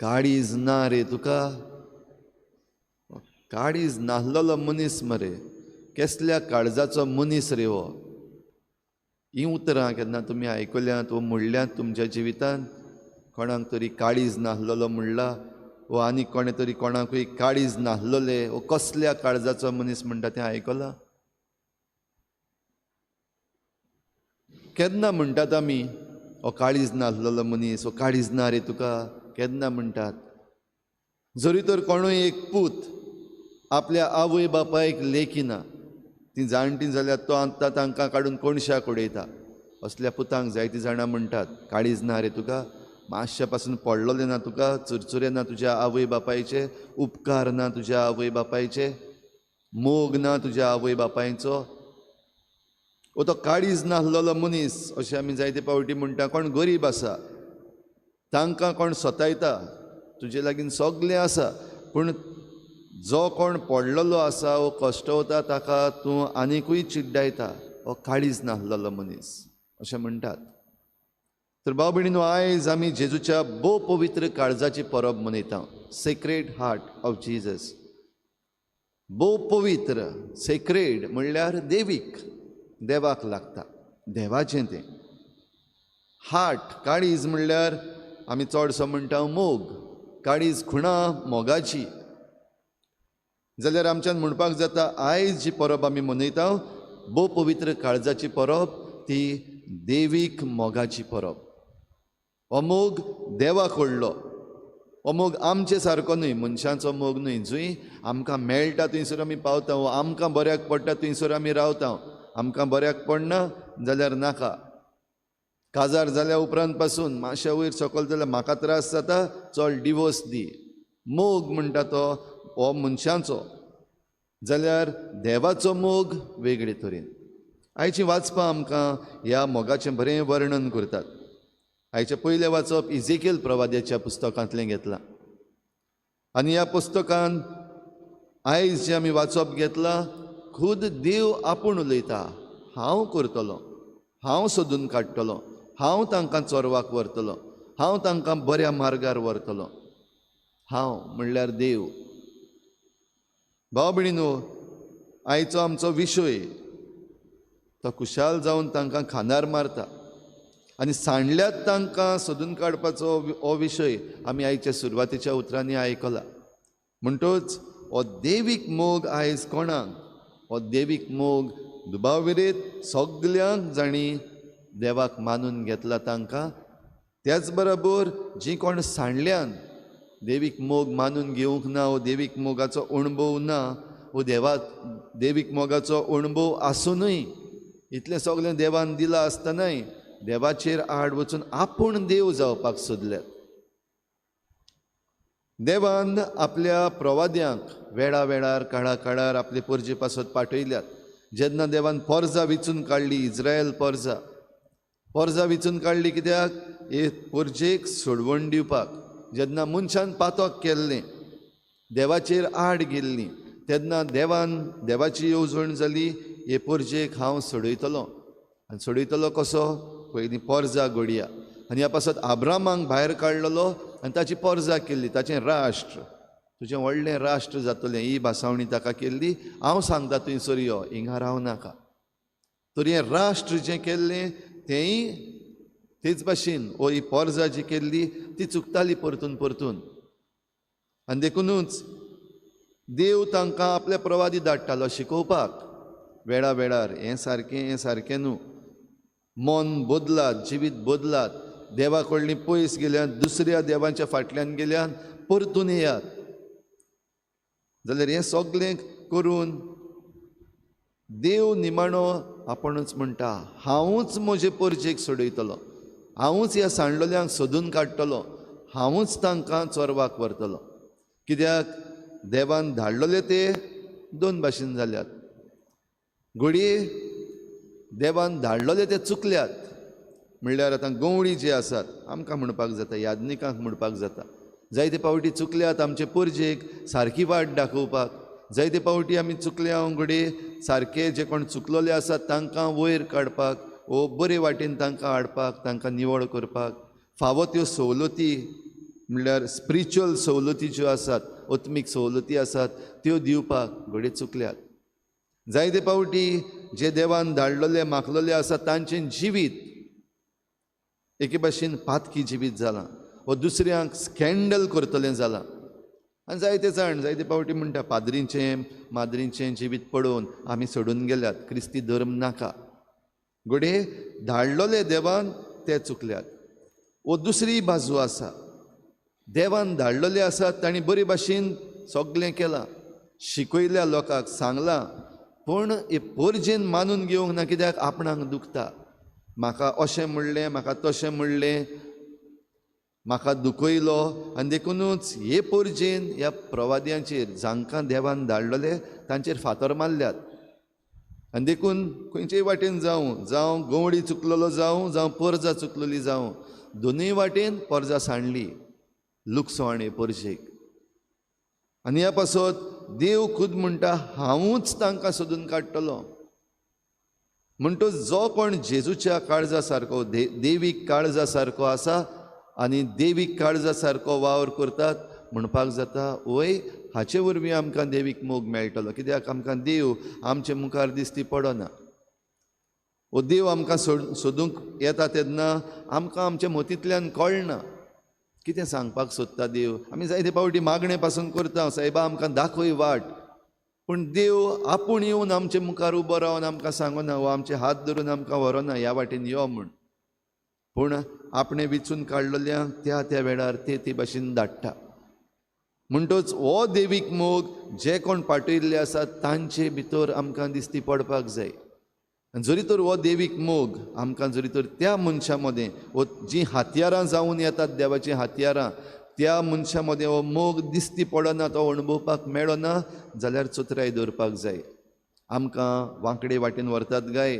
काळीज ना रे तुका. काळीज नाहलेलो मनीस मरे, कसल्या काळजाचो मनीस रे हो. ही उतरां केन्ना तुमी आयकल्यांत वा म्हणल्यांत तुमच्या जिवितांत. कोणाक तरी काळीज नाहलेलो म्हणला, वा आनी कोणे तरी कोणाकूय काळीज नाहलेले वो कसल्या काळजाचो मनीस म्हणटा तें आयकलां. केन्ना म्हणटात आमी हो काळीज नाहलेलो मनीस, हो काळीज ना रे तुका, केन्ना म्हणटात. जरी तर कोणूय एक पूत आपल्या आवय बापायक लेखिना, ती जाणटी जाल्यार तो आतां तांकां काडून कोणशाक उडयता. असल्या पुतांक जायतीं जाणां म्हणटात काळीज ना रे तुका, मातशे पासून पडलोलें ना तुका, चुरचुरे ना तुज्या आवय बापायचे, उपकार ना तुज्या आवय बापायचे, मोग ना तुज्या आवय बापायचो. वो तो काळीज नाहलेलो मनीस अशें आमी जायते फावटी म्हणटा. कोण गरीब आसा तांकां कोण सतायता, तुजे लागीं सगलें आसा, पूण जो कोण पडलेलो आसा वो कश्टवता ताका तूं आनिकूय चिड्डायता, हो काळीज नाहलेलो मनीस अशें म्हणटात. तर भाव भयणीनो, आयज आमी जेजूच्या भोव पवित्र काळजाची परब मनयता, सेक्रेड हार्ट ऑफ जीजस. भोव पवित्र, सेक्रेड म्हणल्यार देवीक, देवाक लागता, देवाचें तें. हार्ट, काळीज म्हणल्यार आमी चडसो म्हणटा मोग. काळीज खुणा मोगाची. जाल्यार आमच्यान म्हणपाक जाता आयज जी परब आमी मनयता भोव पवित्र काळजाची परब, ती देवीक मोगाची परब. हो मोग देवाक व्हडलो. हो मोग आमचे सारको न्हय, मनशांचो मोग न्हय. जंय आमकां मेळटा थंयसर आमी पावता, वा आमकां बऱ्याक पडटा थंयसर आमी रावता. आमकां बऱ्याक पडना जाल्यार नाका. काजार जाल्या उपरांत पासून मातशें वयर सकयल जाल्यार म्हाका त्रास जाता, चल डिवोर्स दी. मोग म्हणटा तो हो मनशांचो. जाल्यार देवाचो मोग वेगळे तरेन. आयची वाचपां आमकां ह्या मोगाचें बरें वर्णन करतात. आयचें पयलें वाचप इजेकिएल प्रवाद्याच्या पुस्तकांतलें घेतलां. आनी ह्या पुस्तकांत आयज जें आमी वाचप घेतलां, खुद देव आपूण उलयता. हांव करतलों, हांव सोदून काडटलों, हांव तांकां चोरवाक व्हरतलों, हांव तांकां बऱ्या मार्गार व्हरतलों. हांव म्हणल्यार देव. भाव भयणीनो, आयचो आमचो विशय तो खुशाल जावन तांकां खांदार मारता. आनी सांडल्यात तांकां सोदून काडपाचो हो विशय आमी आयच्या सुरवातेच्या उतरांनी आयकला. म्हणटच हो देवीक मोग आयज कोणाक? हो देवीक मोग दुबाविरीत सगल्यांक जाणी देवाक मानून घेतला तांकां. त्याच बरोबर जीं कोण सांडल्यान देवीक मोग मानून घेवंक ना, वो देवीक मोगाचो अणभव ना, वो देवीक मोगाचो अणभव आसुनूय इतलें सगलें देवान दिलां आसतनाय देवाचेर आड वचून आपूण देव जावपाक सोदल्यात. देवान आपल्या प्रवाद्यांक वेळा वेळार काळा काळार आपले परजे पासत पाठयल्यात. जेन्ना देवान पोरजां विचून काडली, इज्रायल पोरजां विचून काडली, कित्याक हे परजेक सोडवण दिवपाक. जेन्ना मनशान पातक केल्लें, देवाचेर आड गेल्लीं, तेन्ना देवाची येवजण जाली, हे परजेक हांव सोडयतलों. आनी सोडयतलो कसो? पयलीं पोरजां घडया. आनी ह्या पासत आब्रामांक भायर काडलेलो आनी ताची पोरजां केल्ली, ताचें राष्ट्र, तुजें व्हडलें राष्ट्र जातलें, ही भासावणी ताका केल्ली. हांव सांगता थंयसर यो, हिंगा राव नाका. तर हें राष्ट्र जें केल्लें तेंय तेच भाशेन हो ही पोरजां जी केल्ली ती चुकताली परतून परतून. आनी देखूनच देव तांकां आपले प्रवादी धाडटालो शिकोवपाक वेळा वेळार, हें सारकें न्हू, मन बदलात, जिवीत बदलात, देवा कडलीं पयस गेल्यात, दुसऱ्या देवांच्या फाटल्यान गेल्यात, परतून येयात. जाल्यार हें सगलें करून देव निमाणो आपुणूच म्हणटा, हांवूच म्हजे परजेक सोडयतलो, हांवूच ह्या सांडलोल्यांक सोदून काडटलो, हांवूच तांकां चोरवाक व्हरतलो. कित्याक देवान धाडलेले ते दोन भाशेन जाल्यात. घडये देवान धाडलेले ते चुकल्यात. म्हणल्यार आतां गवळी जे आसात, आमकां म्हणपाक जाता, याज्ञिकांक म्हणपाक जाता, जायते फावटी चुकल्यात आमचे परजेक सारकी वाट दाखोवपाक. जायते फावटी आमी चुकल्या घडये सारके जे कोण चुकलोले आसात तांकां वयर काडपाक, वो बरे वाटेन तांकां हाडपाक, तांकां निवळ करपाक, फावो त्यो सवलती म्हणल्यार स्पिरिच्युअल सवलती ज्यो आसात, आत्मीक सवलती आसात, त्यो दिवपाक घडये चुकल्यात. जायते पावटी जे देवान धाडलेले मागलेले आसा तांचें जिवीत एके भाशेन पातकी जिवीत जालां, वा दुसऱ्यांक स्कॅन्डल करतलें जालां. आनी जायते जाण जायते पावटी म्हणटा पाद्रींचें माद्रींचें जिवीत पळोवन आमी सोडून गेल्यात, क्रिस्ती धर्म नाका. घडये धाडलेले देवान ते चुकल्यात. वो दुसरी बाजू आसा, देवान धाडलेले आसात तांणी बरे भाशेन सगळें केलां, शिकयल्या लोकांक सांगलां, पूण हे पोरजेन मानून घेवंक ना. कित्याक आपणाक दुखता, म्हाका अशें म्हणलें, म्हाका तशें म्हणलें, म्हाका दुखयलो. आनी देखूनच हे पोरजेन ह्या प्रवाद्यांचेर जांकां देवान धाडलेले तांचेर फातर मारल्यात. आनी देखून खंयचेय वाटेन जावं गवळी चुकलेलो जावं पर्जा चुकलेली जावं, दोनूय वाटेन पर्जा सांडली, लुकसाण हे पर्जेक. आनी ह्या पासत देव खूद म्हणटा हांवूच तांकां सोदून काडटलो. म्हणटच जो कोण जेजूच्या काळजा सारको देवीक काळजा सारको आसा आनी देवीक काळजा सारको वावर करतात, म्हणपाक जाता वय हाचे वरवीं आमकां देवीक मोग मेळटलो. कित्याक आमकां देव आमचे मुखार दिसती पडना. वो देव आमकां सोदूंक येता तेन्ना आमकां आमच्या मतींतल्यान कळना कितें सांगपाक सोदता देव. आमी जायते पावटी मागणे पासून करता, सायबा आमकां दाखय वाट. पूण देव आपूण येवन आमचे मुखार उबो रावन आमकां सांगना, वो आमचे हात धरून आमकां व्हरना ह्या वाटेन यो म्हूण. पूण आपणे विचून काडलेल्यांक त्या त्या वेळार ते भाशेन धाडटा. म्हणटच हो देवीक मोग जे कोण पाटयल्ले आसात तांचे भितर आमकां दिसती पडपाक जाय. जरी तर हो देवीक मोग आमकां जरी तर त्या मनशा मदें वो जीं हातयारां जावन येतात, देवाचीं हातयारां, त्या मनशा मदें हो मोग दिसती पडना, तो अणभवपाक मेळना जाल्यार चोत्राय दवरपाक जाय. आमकां वांकडे वाटेन व्हरतात गाय.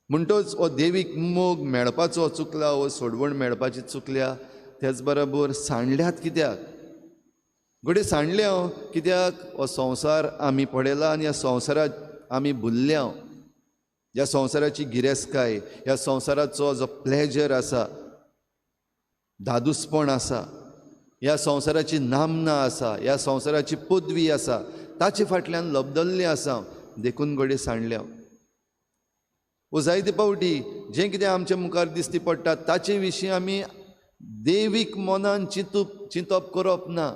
म्हणटच हो देवीक मोग मेळपाचो चुकला, हो सोडवण मेळपाची चुकल्या. त्याच बरोबर सांडल्यात कित्याक? घडये सांडल्या कित्याक? हो संवसार आमी पळयला आनी ह्या संवसारात आमी भुल्ल्या. ह्या संवसाराची गिरेस्तकाय, ह्या संवसाराचो जो प्लेजर आसा, धादुसपण आसा, ह्या संवसाराची नामना आसा, ह्या संवसाराची पदवी आसा, ताचे फाटल्यान लबदल्ले आसा. देखून घडये सांडल्या. वो जायते पावटी जें कितें आमच्या मुखार दिसती पडटा ताचे विशीं आमी देवीक मनान चिंतप करप ना.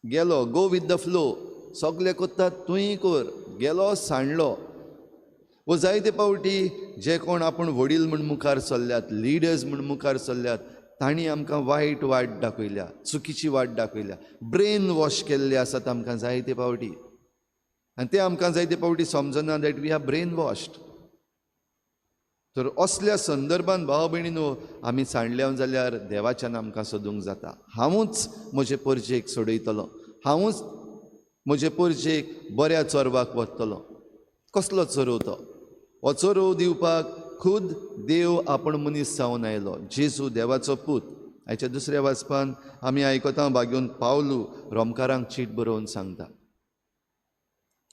गेलो गो विथ द फ्लो, सगळें कोत्तात तूंय कर, गेलो सांडलो. वो जायते पावटी जे कोण आपूण वडील म्हूण मुखार चल्ल्यात, लिडर्स म्हूण मुखार चल्ल्यात, तांणी आमकां वायट वाट दाखयल्या, चुकीची वाट दाखयल्या, ब्रेन वॉश केल्ले आसात आमकां जायते पावटी. आनी ते आमकां जायते पावटी समजना that we are brainwashed. तर असल्या संदर्भान भाव भयणीनो आमी सांडल्या जाल्यार देवाच्यान आमकां सोदूंक जाता. हांवूच म्हजे परजेक सोडयतलो, हांवूच म्हजे परजेक बऱ्या चोरवाक वतलो. कसलो चोरव तो? हो चोरव दिवपाक खूद देव आपूण मनीस जावन आयलो, जेजू देवाचो पूत. हाच्या दुसऱ्या वाचपान आमी आयकता भाग्यून पावलू रोमकारांक चीट बरोवन सांगता.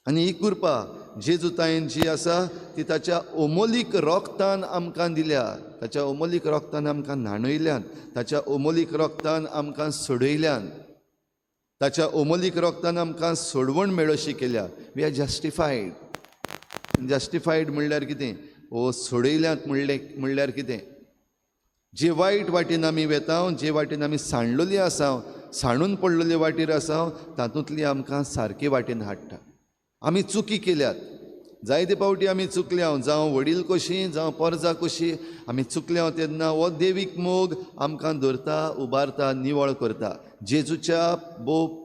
आनी ही कृपा जेजू तायेन जी आसा ती ताच्या ओमोलीक रोगतान आमकां दिल्या, ताच्या ओमोलीक रोगतान आमकां न्हाणयल्यान, ताच्या ओमोलीक रोगतान आमकां सोडयल्यान, ताच्या ओमोलीक रोगतान आमकां सोडवण मेळोशी केल्या. वी आर जस्टिफायड. जस्टिफायड म्हणल्यार कितें? ओ सोडयल्यात म्हणल्यार कितें? जे वायट वाटेन आमी वेता, जे वाटेन आमी सांडलेली आसा, सांडून पडलेले वाटेर आसा, तातूंतली आमकां सारके वाटेन हाडटा. आमी चुकी केल्यात, जायते पावटी आमी चुकल्या, जावं वडील कशीं जावं पर्जा कशीं आमी चुकल्या. तेन्ना हो देवीक मोग आमकां धरता, उबारता, निवळ करता. जेजूच्या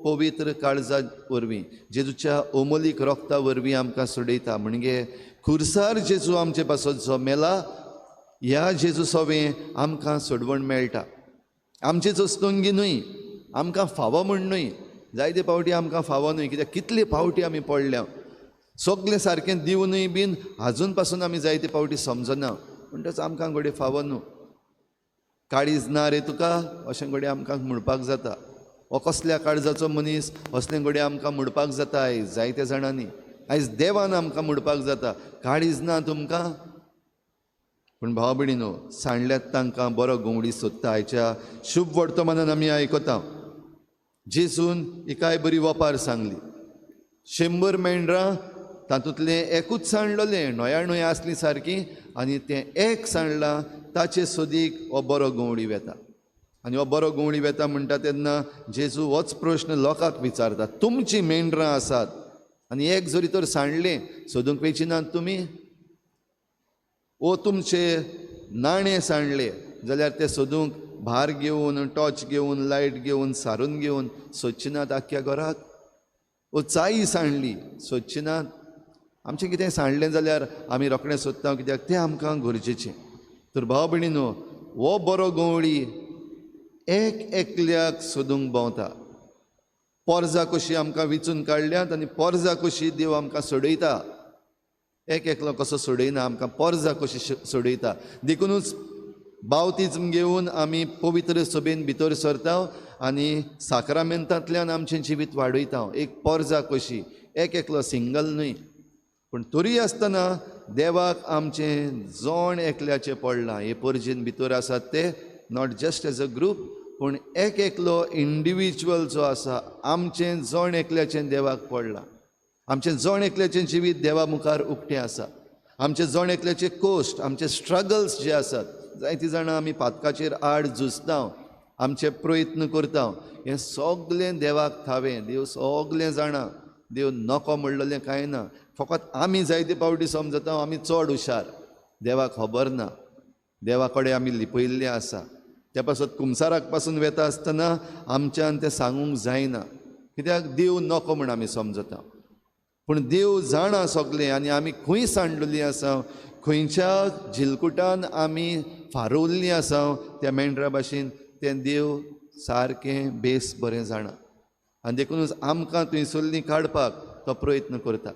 पवित्र काळजा वरवीं, जेजूच्या ओमोलीक रोगता वरवीं आमकां सोडयता. म्हणजे खुर्सार जेजू आमचे पासत जो मेला, ह्या जेजू सोवें आमकां सोडवण मेळटा. आमची चोस्तोंगी न्हय, आमकां फावो म्हण न्हय. जायते पावटी आमकां फावो न्हय, कित्याक कितले फावटी आमी पडल्या. सगळें सारकें दिवनूय बीन आजून पासून आमी जायते पावटी समजना. म्हणटच आमकां घडये फावो न्हू. काळीज ना रे तुका अशें घडये आमकां म्हणपाक जाता. हो कसल्या काळजाचो मनीस असलें घडये आमकां म्हणपाक जाता. आयज जायत्या जाणांनी, आयज देवान आमकां म्हणपाक जाता, काळीज ना तुमकां. पूण भाव भयणीनो, सांडल्यात तांकां बरो गोंवडी सोदता आयच्या शुभ वर्तमानान आमी आयकता जेजून एकाय बरी वपार सांगली. 100 मेंढरां, तातूंतलें एकूच सांडलोलें, नोया आसली सारकी, आनी तें एक सांडलां, ताचे सोदीक हो बरो गोंवडी वेता. आनी हो बरो गोंवडी वेता म्हणटा तेन्ना जेजू होच प्रश्न लोकांक विचारता, तुमचीं मेंढरां आसात आनी एक जरी तर सांडलें सोदूंक वेचिनात तुमी? ओ तुमचे नाणे सांडले जाल्यार ते सोदूंक भार घेवन, टॉर्च घेवन, लायट घेवन, सारून घेवन सोदचिनात आख्ख्या घराक? ओ चाई सांडली, सोदचिनात? आमचें कितें सांडलें जाल्यार आमी रोखडें सोदता, कित्याक तें आमकां गरजेचें. तर भाव भयणीनो, हो बरो गोंवडी एक एकल्याक सोदूंक भोंवता. पोरजां कशीं आमकां विचून काडल्यात आनी पोरजां कशीं देव आमकां सोडयता. एक एकलो कसो सोडयना, आमकां पोरजां कशीं सोडयता. देखूनच बावतिजम घेवन आमी पवित्र सभेन भितर सरता आनी साक्रामेंतांतल्यान आमचें जिवीत वाडयता. एक पोरजां कशीं, एक एकलो सिंगल न्हय. पूण तरी आसतना देवाक आमचें जोण एकल्याचें पडलां. हे पर्जेन भितर आसात ते not just as a group, पूण एक एकलो इंडिविज्युअल जो आसा, आमचें जोण एकल्याचें देवाक पडलां. आमचें जोण एकल्याचें जिवीत देवा मुखार उक्तें आसा. आमचें जोण एकल्याचें कोश्ट, आमचे स्ट्रगल्स जे आसात, जायतीं जाणां आमी पातकाचेर आड झुजता, आमचे प्रयत्न करता, हें सगलें देवाक थावें. देव सगलें जाणा. देव नको म्हणलेलें कांय ना. फकत आमी जायते पावटी समजता आमी चड हुशार. देवाक खबर ना. देवा कडेन आमी लिपयल्ले आसा. त्या पासून कुमसाराक पासून वेता आसतना आमच्यान तें सांगूंक जायना, कित्याक देव नको म्हण आमी समजता. पूण देव जाणा सगलें, आनी आमी खंय सांडलेलीं आसा, खंयच्या झिलकुटान आमी फारोवल्लीं आसा त्या मेंढरा भाशेन, तें देव सारकें बेस बरें जाणा. आनी देखूनच आमकां थंयसरलीं काडपाक तो प्रयत्न करता.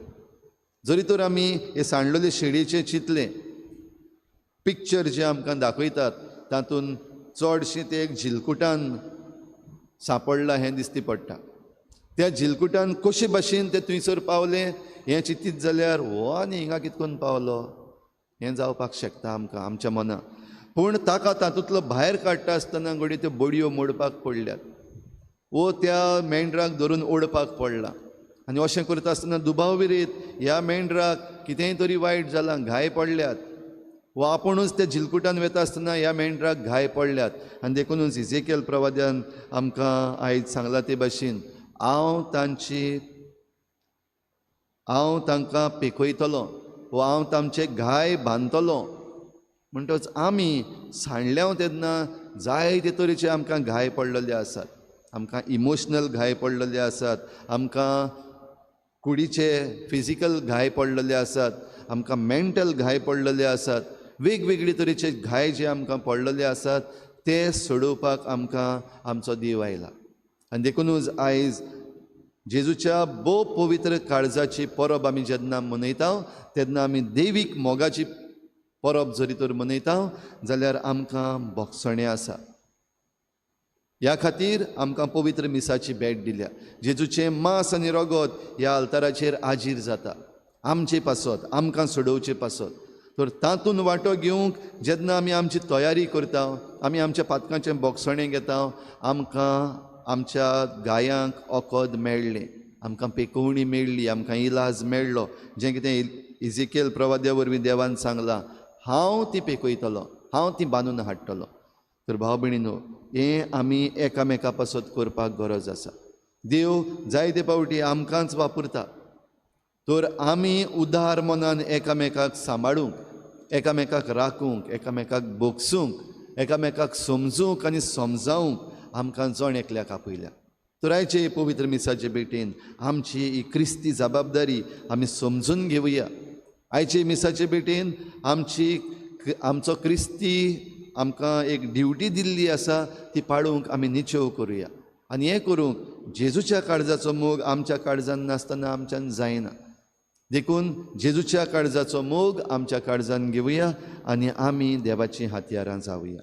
जरी तर आमी हे सांडलेले शेळयेचें चिंतलें, पिक्चर जे आमकां दाखयतात तातूंत चडशें तें एक झिलकुटान सांपडलां हें दिश्टी पडटा. त्या झिलकुटान कशे भाशेन ते थंयसर पावले हें चिंतीत जाल्यार हो आनी हिंगा कितकोन पावलो हें जावपाक शकता आमकां आमच्या मनां. पूण ताका तातूंतलो भायर काडटा आसतना घडये त्यो बडयो मोडपाक पडल्यात, वो त्या मेंढराक धरून ओडपाक पडला. आनी अशें करता आसतना दुबाव विरीत ह्या मेंढराक कितेंय तरी वायट जालां, घाय पडल्यात, वो आपुणूच त्या झिलकुटान वता आसतना ह्या मेंढराक घाय पडल्यात. आनी देखूनच इजेकियल प्रवाद्यान आमकां आयज सांगलां ते भाशेन, हांव तांकां पेकयतलो, वो हांव तांचे घाय बांदतलो. म्हणटच आमी सांडल्या तेन्ना जायते तरेचे आमकां घाय पडलेले आसात. आमकां इमोशनल घाय पडलेले आसात, आमकां कुडीचे फिजिकल घाय पडलेले आसात, आमकां मेंटल घाय पडलेले आसात. वेगवेगळे तरेचे घाय जे आमकां पडलेले आसात ते सोडोवपाक आमकां आमचो देव आयला. आनी देखूनच आयज जेजूच्या भोव पवित्र काळजाची परब आमी जेन्ना मनयता तेन्ना आमी देवीक मोगाची परब जरी तर मनयता जाल्यार आमकां भोगसणें आसा. ह्या खातीर आमकां पवित्र मिसाची भेट दिल्या. जेजूचें मांस आनी रगत ह्या आल्ताराचेर आजीर जाता आमचे पासत, आमकां सोडोवचे पासत. तर तातूंत वांटो घेवंक जेन्ना आमी आमची तयारी करता, आमी आमच्या पातकांचें भोगसणें घेता, आमकां आमच्या गायांक ओकोद मेळ्ळें, आमकां पेकोवणी मेळ्ळी, आमकां इलाज मेळ्ळो. जें कितें इजेकियल प्रवाद्या वरवीं देवान सांगलां, हांव ती पेकयतलो, हांव ती बांदून हाडटलो. तर भाव भयणीनो, हें आमी एकामेका पासत करपाक गरज आसा. देव जायते पावटी आमकांच वापरता. तर आमी उदार मनान एकामेकाक सांबाळूंक, एकामेकाक राखूंक, एकामेकाक बोगसूंक, एकामेकाक समजूंक आनी समजावंक आमकां जण एकल्याक आपयल्या. तर आयचे पवित्र मिसाचे भेटेन आमची ही क्रिस्ती जबाबदारी आमी समजून घेवया. आयचे मिसाचे भेटेन आमचो क्रिस्ती आमकां एक ड्युटी दिल्ली आसा ती पाळूंक आमी निचेव करुया. आनी हें करूंक जेजूच्या काळजाचो मोग आमच्या काळजान नासतना आमच्यान जायना. देखून जेजूच्या काळजाचो मोग आमच्या काळजान घेवया आनी आमी देवाची हातयारां जावया.